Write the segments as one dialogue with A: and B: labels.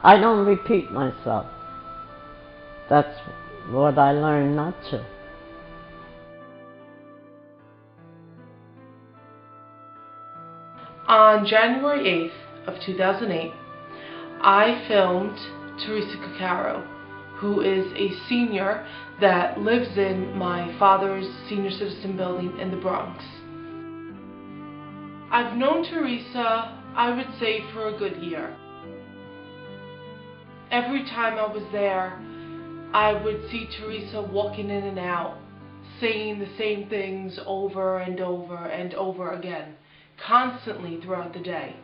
A: I don't repeat myself. That's what I learned not to.
B: On January 8th of 2008, I filmed Teresa Caccaro, who is a senior that lives in my father's senior citizen building in the Bronx. I've known Teresa, I would say, for a good year. Every time I was there, I would see Teresa walking in and out, saying the same things over and over and over again, constantly throughout the day.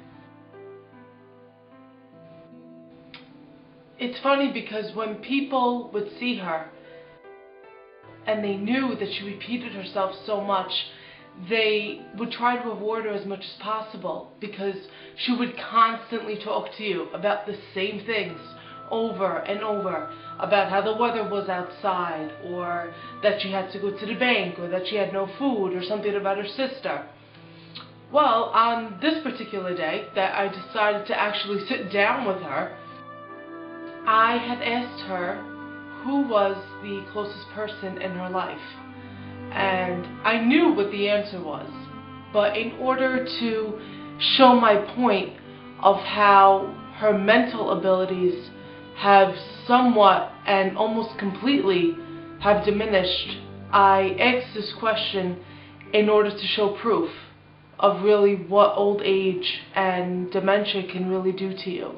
B: It's funny because when people would see her and they knew that she repeated herself so much, they would try to avoid her as much as possible because she would constantly talk to you about the same things over and over, about how the weather was outside, or that she had to go to the bank, or that she had no food, or something about her sister. Well, on this particular day that I decided to actually sit down with her, I had asked her who was the closest person in her life. And I knew what the answer was, but in order to show my point of how her mental abilities have somewhat and almost completely have diminished, I asked this question in order to show proof of really what old age and dementia can really do to you.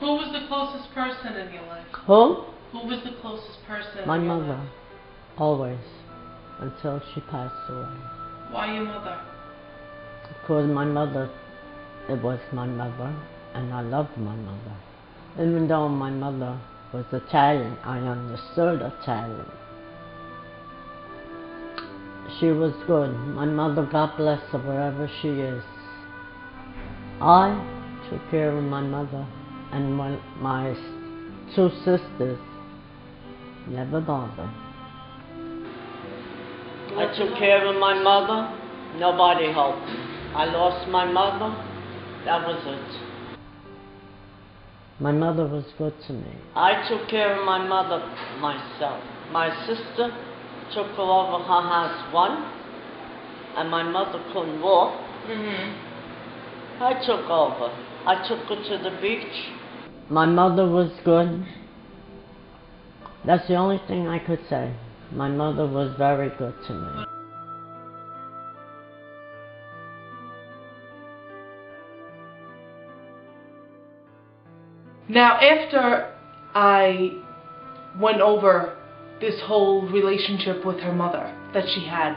B: Who was the closest person in your life?
A: Who?
B: Who was the closest person
A: My
B: in your
A: mother.
B: life?
A: Always. Until she passed away.
B: Why your mother?
A: Because my mother, it was my mother, and I loved my mother. Even though my mother was Italian, I understood Italian. She was good. My mother, God bless her, wherever she is. I took care of my mother, and my two sisters never bothered. I took care of my mother, nobody helped me. I lost my mother, that was it. My mother was good to me. I took care of my mother myself. My sister took her over her house once, and my mother couldn't walk. I took over. I took her to the beach. My mother was good. That's the only thing I could say. My mother was very good to me.
B: Now, after I went over this whole relationship with her mother that she had,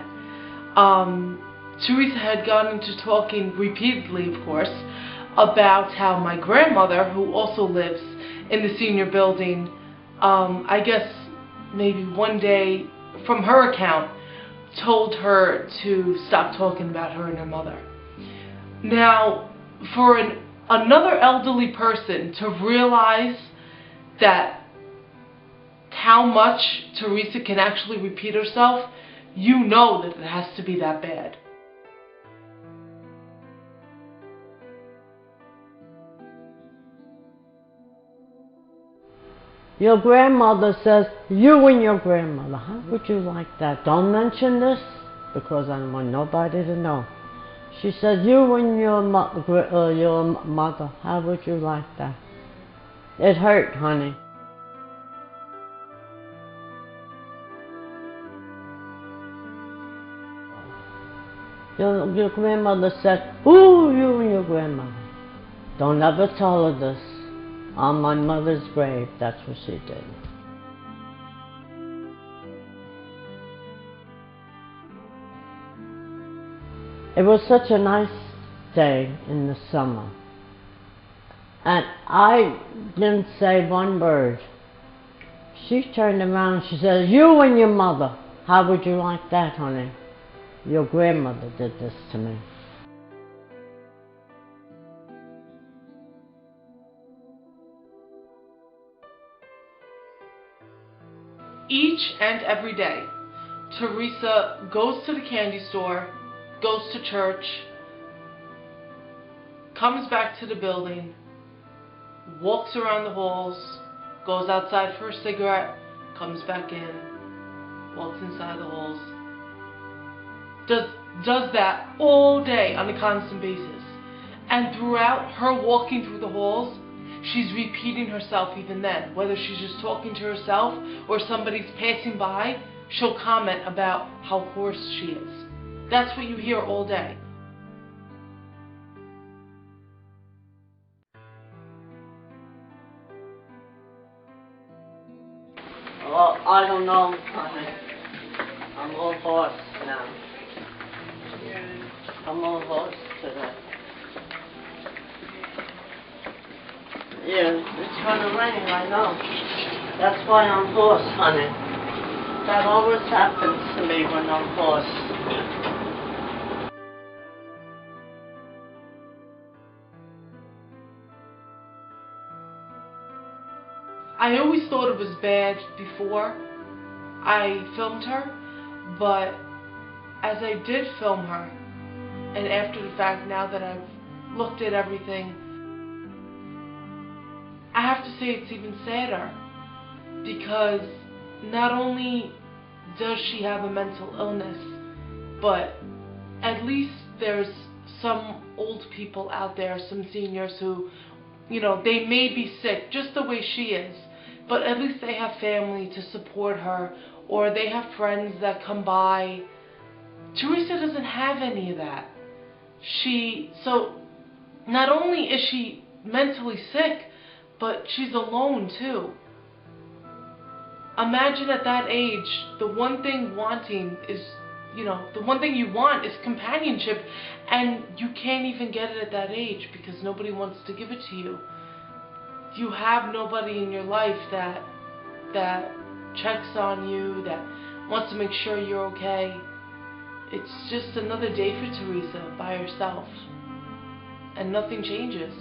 B: Teresa had gone into talking repeatedly, of course, about how my grandmother, who also lives in the senior building, I guess maybe one day, from her account, told her to stop talking about her and her mother. Now, for another elderly person to realize that how much Teresa can actually repeat herself, you know that it has to be that bad.
A: Your grandmother says, you and your grandmother, how would you like that? Don't mention this, because I don't want nobody to know. She said, you and your mother, how would you like that? It hurt, honey. Your grandmother said, ooh, you and your grandmother. Don't ever tell her this. On my mother's grave, that's what she did. It was such a nice day in the summer. And I didn't say one word. She turned around and she said, you and your mother, how would you like that, honey? Your grandmother did this to me.
B: Each and every day, Teresa goes to the candy store, goes to church, comes back to the building, walks around the halls, goes outside for a cigarette, comes back in, walks inside the halls. Does that all day on a constant basis. And throughout her walking through the halls, she's repeating herself even then. Whether she's just talking to herself or somebody's passing by, she'll comment about how hoarse she is. That's what you hear all day.
A: Well, I don't know, honey. I'm all hoarse now. I'm all hoarse today. Yeah, it's gonna rain, I know. That's why I'm hoarse, honey. That always happens to me when I'm hoarse.
B: I always thought it was bad before I filmed her, but as I did film her, and after the fact, now that I've looked at everything, I have to say it's even sadder, because not only does she have a mental illness, but at least there's some old people out there, some seniors who, you know, they may be sick just the way she is, but at least they have family to support her, or they have friends that come by. Teresa doesn't have any of that. So not only is she mentally sick, but she's alone too. Imagine at that age, the one thing wanting is, the one thing you want is companionship, and you can't even get it at that age because nobody wants to give it to you. You have nobody in your life that checks on you, that wants to make sure you're okay. It's just another day for Teresa by herself, and nothing changes.